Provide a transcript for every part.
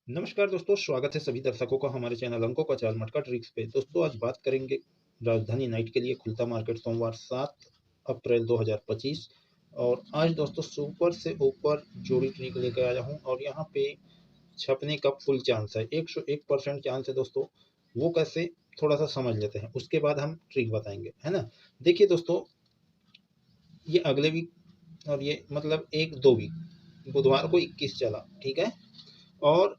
नमस्कार दोस्तों, स्वागत है सभी दर्शकों का हमारे चैनल अंकों का चाल मटका ट्रिक्स पे। दोस्तों आज बात करेंगे राजधानी नाइट के लिए खुलता मार्केट सोमवार 7 अप्रैल 2025। और आज दोस्तों सुपर से ऊपर जोड़ी ट्रिक लेकर आया हूं और यहां पे छपने का फुल चांस है, 101% चांस है दोस्तों। वो कैसे, थोड़ा सा समझ लेते हैं, उसके बाद हम ट्रिक बताएंगे, है ना। देखिए दोस्तों, ये अगले वीक और ये मतलब 1-2 वीक बुधवार को 21 चला, ठीक है। और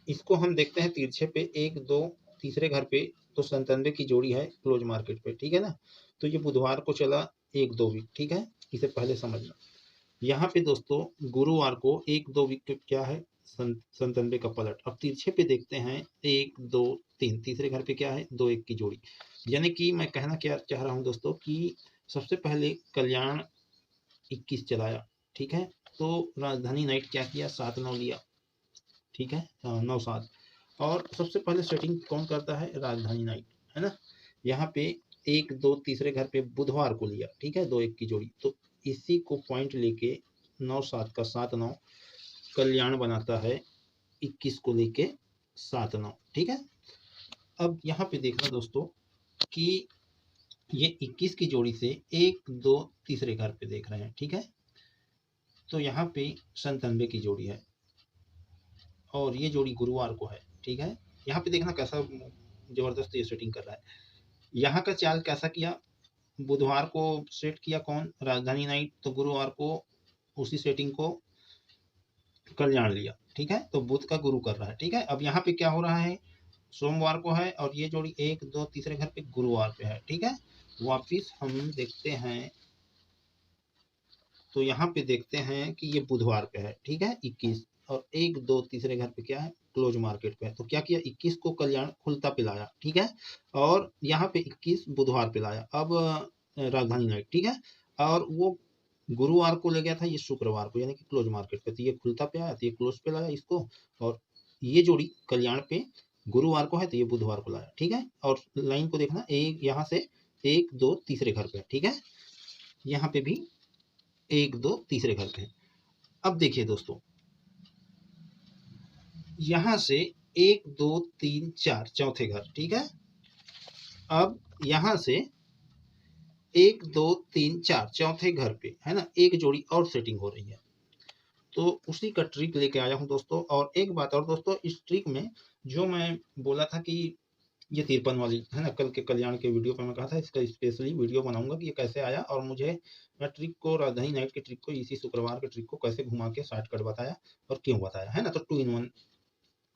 इसको हम देखते हैं तिरछे पे, 1-2 तीसरे घर पे तो 97 की जोड़ी है क्लोज मार्केट पे, ठीक है ना। तो ये बुधवार को चला 1-2 वीक, ठीक है। इसे पहले समझना। यहाँ पे दोस्तों गुरुवार को 1-2 वीक के क्या है, 97 का पलट। अब तिरछे पे देखते हैं 1-2-3 तीसरे घर पे क्या है, 2-1 की जोड़ी। यानी कि मैं कहना क्या चाह रहा हूँ दोस्तों कि सबसे पहले कल्याण 21 चलाया, ठीक है। तो राजधानी नाइट क्या किया, 7-9 लिया, ठीक है, 9-7। और सबसे पहले सेटिंग कौन करता है, राजधानी नाइट, है ना। यहाँ पे 1-2 तीसरे घर पे बुधवार को लिया, ठीक है, 2-1 की जोड़ी। तो इसी को पॉइंट लेके 9-7 का 7-9 कल्याण बनाता है 21 को लेके 7-9, ठीक है। अब यहाँ पे देखना दोस्तों कि ये 21 की जोड़ी से 1-2 तीसरे घर पे देख रहे हैं, ठीक है। तो यहाँ पे 97 की जोड़ी है और ये जोड़ी गुरुवार को है, ठीक है। यहाँ पे देखना कैसा जबरदस्त ये सेटिंग कर रहा है। यहाँ का चाल कैसा किया, बुधवार को सेट किया कौन, राजधानी नाइट, तो गुरुवार को उसी सेटिंग को कल्याण लिया, ठीक है। तो बुध का गुरु कर रहा है, ठीक है। अब यहाँ पे क्या हो रहा है, सोमवार को है और ये जोड़ी 1-2 तीसरे घर पे गुरुवार पे है, ठीक है। वापिस हम देखते हैं तो यहाँ पे देखते हैं कि ये बुधवार पे है, ठीक है, 21। और 1-2 तीसरे घर पे क्या है, क्लोज मार्केट पे है। तो क्या किया, 21 को कल्याण खुलता पे लाया, ठीक है। और यहाँ पे 21 बुधवार पे लाया, अब राजधानी नाइट, ठीक है। और वो गुरुवार को ले गया था ये शुक्रवार को, यानी कि क्लोज मार्केट पे। तो ये खुलता पे आया तो ये क्लोज पे लाया इसको। और ये जोड़ी कल्याण पे गुरुवार को है तो ये बुधवार को लाया, ठीक है। और लाइन को देखना, एक यहाँ से 1-2 तीसरे घर पे, ठीक है। यहाँ पे भी 1-2 तीसरे घर पे। अब देखिए दोस्तों, यहां से 1-2-3-4 चौथे घर, ठीक है। अब यहां से 1-2-3-4 चौथे घर पे है ना, एक जोड़ी और सेटिंग हो रही है। तो उसी का ट्रिक लेके आया हूं दोस्तों। और एक बात और दोस्तों, इस ट्रिक में जो मैं बोला था कि ये 53 वाली है ना, कल के कल्याण के वीडियो पे मैं कहा था इसका स्पेशली वीडियो बनाऊंगा कि ये कैसे आया। और मुझे मैं ट्रिक को, राजधानी नाइट के ट्रिक को, इसी शुक्रवार के ट्रिक को कैसे घुमा के शॉर्टकट बताया और क्यों बताया, है ना। तो 2 in 1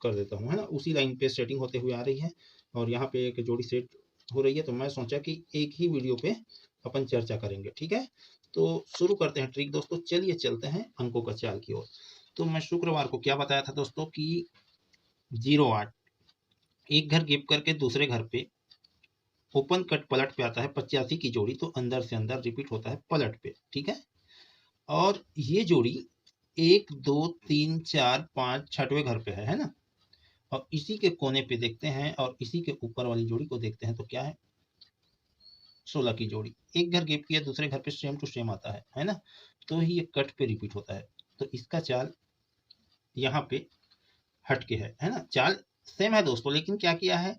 कर देता हूँ, है ना। उसी लाइन पे सेटिंग होते हुए आ रही है और यहाँ पे एक जोड़ी सेट हो रही है। तो मैं सोचा कि एक ही वीडियो पे अपन चर्चा करेंगे, ठीक है। तो शुरू करते हैं ट्रिक दोस्तों, चलिए चलते हैं अंकों का चाल की ओर। तो मैं शुक्रवार को क्या बताया था दोस्तों कि 0-8 एक घर गिप करके दूसरे घर पे ओपन कट पलट पे आता है 85 की जोड़ी, तो अंदर से अंदर रिपीट होता है पलट पे, ठीक है। और ये जोड़ी 1-2-3-4-5 छठवें घर पे है ना। और इसी के कोने पे देखते हैं और इसी के ऊपर वाली जोड़ी को देखते हैं तो क्या है, 16 की जोड़ी। एक घर गैप किया दूसरे घर पे सेम टू सेम आता है ना। तो ही ये कट पे रिपीट होता है। तो इसका चाल यहाँ पे हटके है ना। चाल सेम है दोस्तों, लेकिन क्या किया है,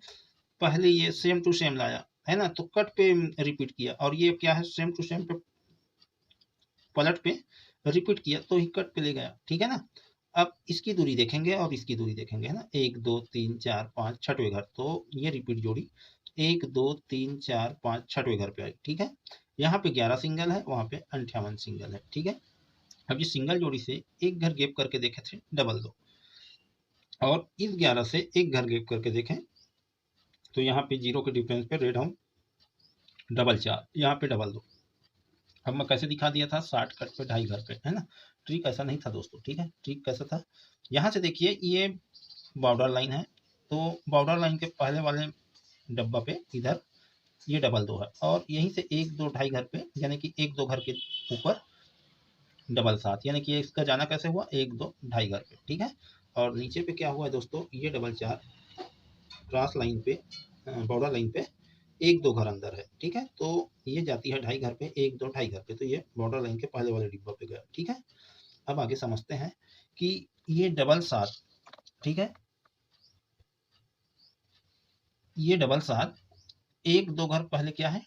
पहले ये सेम टू सेम लाया है ना, तो कट पे रिपीट किया। और ये क्या है, सेम टू सेम पे पलट पे रिपीट किया तो ही कट पे ले गया, ठीक है ना। अब इसकी दूरी देखेंगे और इसकी दूरी देखेंगे, है ना, 1-2-3-4-5 छठवें घर। तो ये रिपीट जोड़ी 1-2-3-4-5 छठवें घर पे आई, ठीक है। यहाँ पे 11 सिंगल है, वहां पे 58 सिंगल है, ठीक है। अब ये सिंगल जोड़ी से एक घर गैप करके देखे थे, डबल 2। और इस 11 से एक घर गैप करके देखें तो यहाँ पे 0 के डिफरेंस पे रेड हम डबल 4, यहाँ पे डबल 2। अब मैं कैसे दिखा दिया था, 60 कट पे 2.5 घर पे, है ना। ट्रिक ऐसा नहीं था दोस्तों, ठीक है। ट्रिक कैसा था, यहाँ से देखिए ये बॉर्डर लाइन है। तो बॉर्डर लाइन के पहले वाले डब्बा पे इधर ये डबल 2 है और यहीं से 1-2-2.5 घर पे, यानी कि 1-2 घर के ऊपर डबल 7, यानी कि इसका जाना कैसे हुआ, 1-2-2.5 घर पे, ठीक है। और नीचे पे क्या हुआ है दोस्तों, ये डबल 4 क्रॉस लाइन पे, बॉर्डर लाइन पे 1-2 घर अंदर है, ठीक है। तो ये जाती है 2.5 घर पे, 1-2-2.5 घर पे। तो ये बॉर्डर लाइन के पहले वाले डिब्बा पे गया, ठीक है। अब आगे समझते हैं कि ये डबल 7, ठीक है, ये डबल 7 एक दो घर पहले क्या है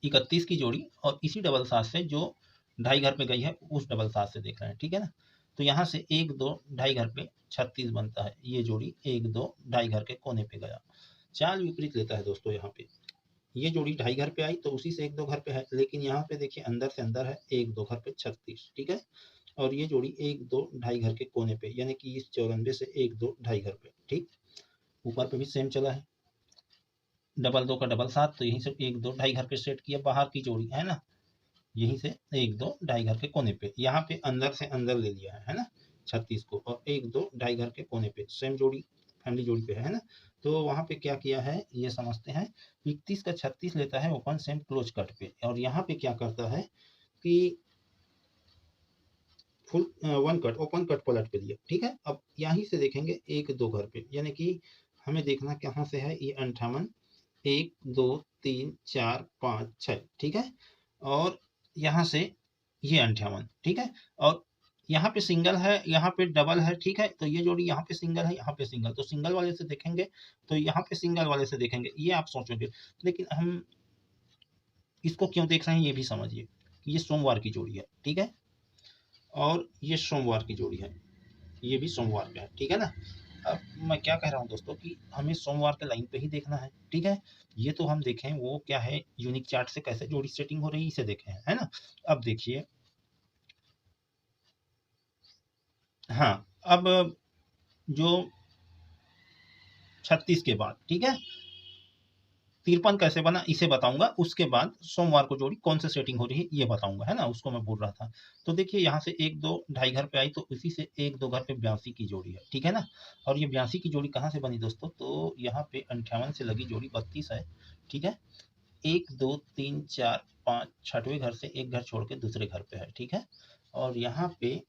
31 की जोड़ी, और इसी डबल 7 से जो ढाई घर पे गई है उस डबल 7 से देख रहे हैं, ठीक है ना। तो यहाँ से एक दो ढाई घर पे 36 बनता है, ये जोड़ी एक दो ढाई घर के कोने पे गया, चाल विपरीत लेता है दोस्तों। यहाँ पे ये जोड़ी ढाई घर पे आई तो उसी से एक दो घर पे है, लेकिन यहाँ पे देखिए अंदर से अंदर है एक दो घर पे 36, ठीक है। और ये जोड़ी एक दो ढाई घर के कोने पे, यानी कि इस 94 से एक दो ढाई घर पे, ठीक। ऊपर पे भी सेम चला है, डबल 2 का डबल 7, तो यहीं से एक दो ढाई घर पे सेट किया, बाहर की जोड़ी है ना, यहीं से एक दो ढाई घर के कोने पे, यहाँ पे अंदर से अंदर ले लिया है ना 36 को, और एक दो ढाई घर के कोने पे सेम जोड़ी फैमिली जोड़ी पे है ना। तो वहां पे क्या किया है ये समझते हैं। 31 का 36 लेता है ओपन सेम क्लोज कट पे, और यहाँ पे क्या करता है कि full one cut open cut पलट पे लिया, ठीक है। अब यहीं से देखेंगे एक दो घर पे, यानी कि हमें देखना कहाँ से है ये 58, 1 2 3 4 5 6, ठीक है। और यहाँ से ये 58, ठीक है। और यहाँ पे सिंगल है, यहाँ पे डबल है, ठीक है। तो ये जोड़ी यहाँ पे सिंगल है, यहाँ पे सिंगल, तो सिंगल वाले से देखेंगे, तो यहाँ पे सिंगल वाले से देखेंगे, ये आप सोचोगे। लेकिन हम इसको क्यों देख रहे हैं ये भी समझिए कि ये सोमवार की जोड़ी है, ठीक है। और ये सोमवार की जोड़ी है, ये भी सोमवार पे है, ठीक है ना। अब मैं क्या कह रहा हूँ दोस्तों कि हमें सोमवार के लाइन पे ही देखना है, ठीक है। ये तो हम देखें वो क्या है यूनिक चार्ट से कैसे जोड़ी सेटिंग हो रही है इसे देखें, है ना। अब देखिए, हाँ, अब जो 36 के बाद, ठीक है, 53 कैसे बना इसे बताऊंगा, उसके बाद सोमवार को जोड़ी कौन से सेटिंग हो रही है ये बताऊंगा, है ना, उसको मैं बोल रहा था। तो देखिए यहाँ से एक दो ढाई घर पे आई, तो इसी से एक दो घर पे 82 की जोड़ी है, ठीक है ना। और ये 82 की जोड़ी कहाँ से बनी दोस्तों, तो यहाँ पे 58 से लगी जोड़ी 32 है, ठीक है। एक दो तीन चार पाँच छठवें घर से एक घर छोड़ के दूसरे घर पे है, ठीक है। और यहाँ पे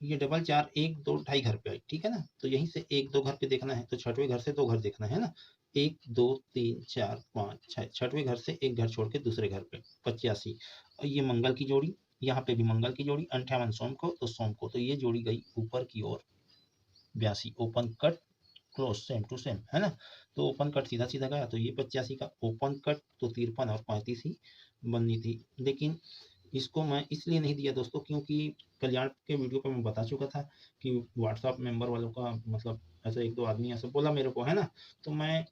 ये डबल 4 एक दो ढाई घर पे आई, ठीक है ना। तो यहीं से एक दो घर पे देखना है, तो छठवें घर से दो घर देखना है ना। एक दो तीन चार पाँच छः, छठवें घर से एक घर छोड़ के दूसरे घर पे 85। और ये मंगल की जोड़ी, यहाँ पे भी मंगल की जोड़ी 58 सोम को, तो सोम को, तो ये जोड़ी गई ऊपर की ओर 82, open cut close same to same, है ना। तो ओपन कट सीधा सीधा गया, तो ये 85 का ओपन कट, तो 53 और 35 ही बननी थी। लेकिन इसको मैं इसलिए नहीं दिया दोस्तों क्योंकि कल्याण के वीडियो पे मैं बता चुका था कि व्हाट्सएप मेंबर वालों का मतलब ऐसे एक दो आदमी ऐसे बोला मेरे को, है ना। तो मैं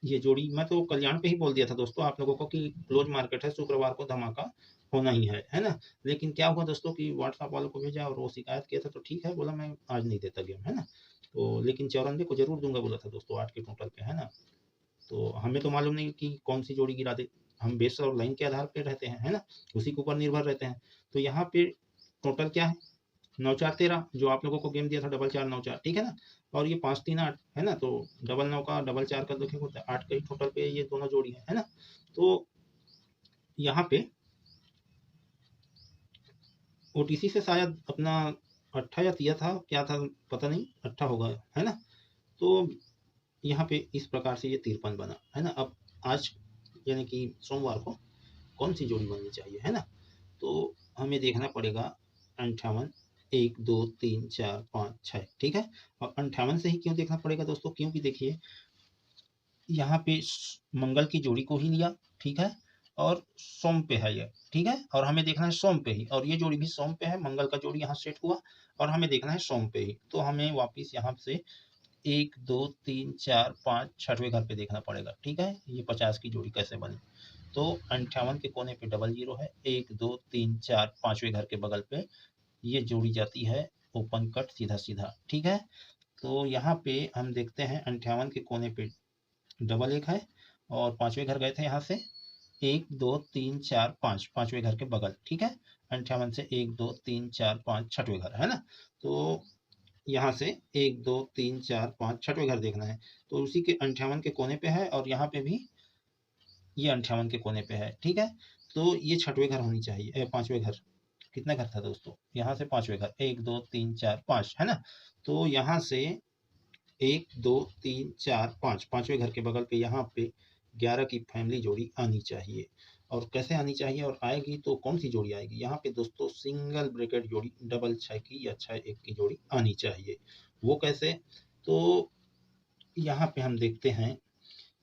ये जोड़ी मैं तो कल्याण पे ही बोल दिया था दोस्तों आप लोगों को कि क्लोज मार्केट है, शुक्रवार को धमाका होना ही है ना। लेकिन क्या हुआ दोस्तों कि व्हाट्सएप वालों को भेजा और वो शिकायत किया था, तो ठीक है बोला मैं आज नहीं देता गेम, है ना। तो लेकिन 94 को जरूर दूंगा बोला था दोस्तों 8 के टोटल पे, है ना। तो हमें तो मालूम नहीं कि कौन सी जोड़ी गिरा दे, हम बेस और लाइन के आधार पे रहते हैं, है ना, उसी के ऊपर निर्भर रहते हैं। तो यहाँ पे टोटल क्या है 9 4 13, जो आप लोगों को गेम दिया था डबल 4 9 4, ठीक है ना। और ये 5 3 8 है ना, तो डबल 9 का डबल 4 का देखिए होता है 8 का ही टोटल पे ये दोनों जोड़ी है ना। तो यहाँ पे ओटीसी से शायद अपना अट्ठा या तिया था क्या था पता नहीं, अट्ठा होगा, है ना। तो यहाँ पे इस प्रकार से ये 53 बना, है ना। अब आज यानी कि सोमवार को कौन सी जोड़ी बननी चाहिए, है ना। तो हमें देखना पड़ेगा 58, 1 2 3 4 5 6, ठीक है। और 58 से ही क्यों देखना पड़ेगा दोस्तों, क्योंकि देखिए यहाँ पे मंगल की जोड़ी को ही लिया, ठीक है। और सोम पे है ये, ठीक है। और हमें देखना है सोम पे ही, और ये जोड़ी भी सोम पे है, मंगल का जोड़ी यहाँ सेट हुआ और हमें देखना है सोम पे ही। तो हमें वापिस यहाँ से 1 2 3 4 5 छठवें घर पे देखना पड़ेगा, ठीक है। ये 50 की जोड़ी कैसे बनी, तो 58 के कोने पे डबल जीरो है, 1 2 3 4 पांचवें घर के बगल पे ये जोड़ी जाती है ओपन कट सीधा सीधा, ठीक है। तो यहाँ पे हम देखते हैं 58 के कोने पे डबल एक है, और पांचवें घर गए थे यहाँ से 1 2 3 4 5 पांचवें घर के बगल, ठीक है। 58 से 1 2 3 4 5 छठवें घर, है ना। तो यहाँ से 1 2 3 4 5 छठवें घर देखना है, तो उसी के 58 के कोने पे है, और यहाँ पे भी ये 58 के कोने पे है, ठीक है। तो ये छठवें घर होनी चाहिए, पांचवें घर, कितना घर था दोस्तों यहाँ से पांचवें घर 1 2 3 4 5, है ना। तो यहाँ से 1 2 3 4 5 पांचवें घर के बगल पे यहाँ पे 11 की फैमिली जोड़ी आनी चाहिए। और कैसे आनी चाहिए और आएगी तो कौन सी जोड़ी आएगी, यहाँ पे दोस्तों सिंगल ब्रैकेट जोड़ी डबल 6 की या 6 1 की जोड़ी आनी चाहिए। वो कैसे, तो यहाँ पे हम देखते हैं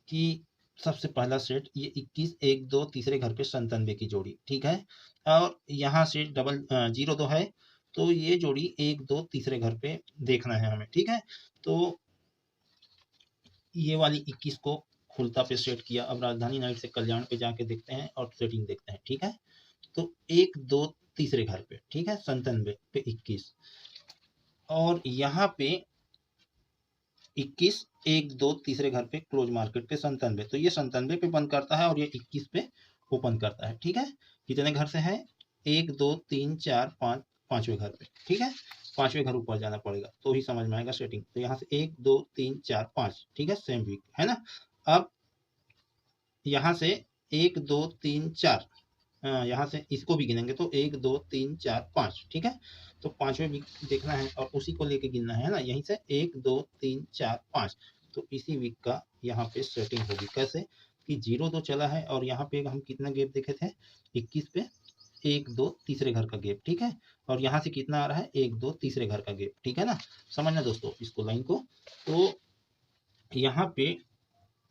कि सबसे पहला सेट ये 21 1 2 तीसरे घर पे 97 की जोड़ी, ठीक है। और यहाँ से डबल 0 2 है, तो ये जोड़ी 1 2 तीसरे घर पे देखना है हमें, ठीक है। तो ये वाली 21 को खुलता पे सेट किया। अब राजधानी नाइट से कल्याण पे जाके देखते हैं और सेटिंग देखते हैं, ठीक है। तो 1 2 तीसरे घर पे, ठीक है, 97 पे 21, और यहाँ पे 21 1 2 तीसरे घर पे क्लोज मार्केट पे 97, तो ये 97 पे बंद करता है और ये 21 पे ओपन करता है, ठीक है। कितने घर से है? 1 2 3 4 5, पांचवें घर पे, ठीक है। पांचवें घर ऊपर जाना पड़ेगा तो ही समझ में आएगा सेटिंग। तो यहाँ से 1 2 3 4 5, ठीक है, सेम वीक है ना। अब यहाँ से 1 2 3 4, यहाँ से इसको भी गिनेंगे तो 1 2 3 4 5, ठीक है। तो पांचवें वीक देखना है और उसी को लेके गिनना है ना, यहीं से 1 2 3 4 5। तो इसी वीक का यहाँ पे सेटिंग होगी। कैसे कि 0 2 चला है और यहाँ पे हम कितना गैप देखे थे? 21 पे 1 2 तीसरे घर का गैप, ठीक है। और यहाँ से कितना आ रहा है? 1 2 तीसरे घर का गैप, ठीक है ना। समझना दोस्तों इसको, लाइन को। तो यहाँ पे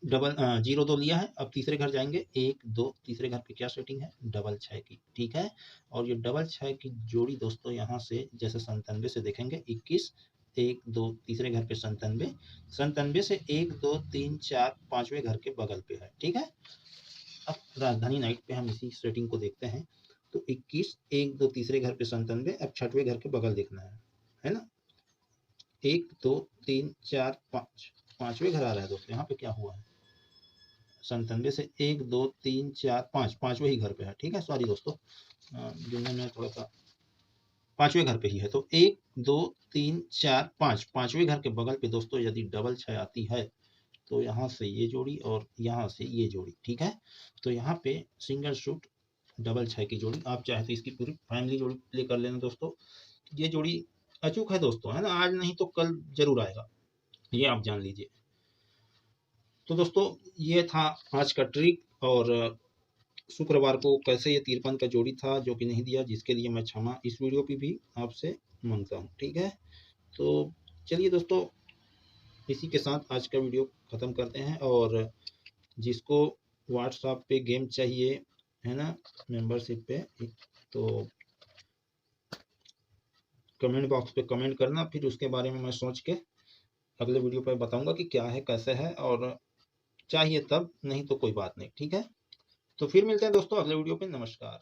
डबल 0 2 लिया है। अब तीसरे घर जाएंगे, 1 2 तीसरे घर पे क्या सेटिंग है? डबल 6 की, ठीक है। और ये डबल 6 की जोड़ी दोस्तों यहाँ से जैसे 97 से देखेंगे, 21 1 2 तीसरे घर पे 97, 97 से 1 2 3 4 पांचवें घर के बगल पे है, ठीक है। अब राजधानी नाइट पे हम इसी सेटिंग को देखते हैं। तो 21 1 2 तीसरे घर पे 97, अब छठवें घर के बगल देखना है ना। 1 2 3 4 5, पांचवें घर आ रहा है दोस्तों। यहाँ पे क्या हुआ है? 97 से 1 2 3 4 5, पांचवें ही घर पे है, ठीक है। सॉरी दोस्तों, गिनने में थोड़ा सा, पांचवें घर पे ही है। तो 1 2 3 4 5, पांचवें घर के बगल पे दोस्तों यदि डबल 6 आती है तो यहाँ से ये जोड़ी और यहाँ से ये जोड़ी, ठीक है। तो यहाँ पे सिंगल शूट डबल 6 की जोड़ी, आप चाहे तो इसकी पूरी फैमिली जोड़ी प्ले कर लेना दोस्तों। ये जोड़ी अचूक है दोस्तों, है ना। आज नहीं तो कल जरूर आएगा, ये आप जान लीजिए। तो दोस्तों ये था आज का ट्रिक। और शुक्रवार को कैसे ये 53 का जोड़ी था जो कि नहीं दिया, जिसके लिए मैं क्षमा इस वीडियो पे भी आपसे मांगता हूँ, ठीक है। तो चलिए दोस्तों, इसी के साथ आज का वीडियो ख़त्म करते हैं। और जिसको व्हाट्सएप पे गेम चाहिए, है ना, मेंबरशिप पे, तो कमेंट बॉक्स पे कमेंट करना, फिर उसके बारे में मैं सोच के अगले वीडियो पे बताऊंगा कि क्या है कैसे है। और चाहिए तब, नहीं तो कोई बात नहीं, ठीक है। तो फिर मिलते हैं दोस्तों अगले वीडियो पे। नमस्कार।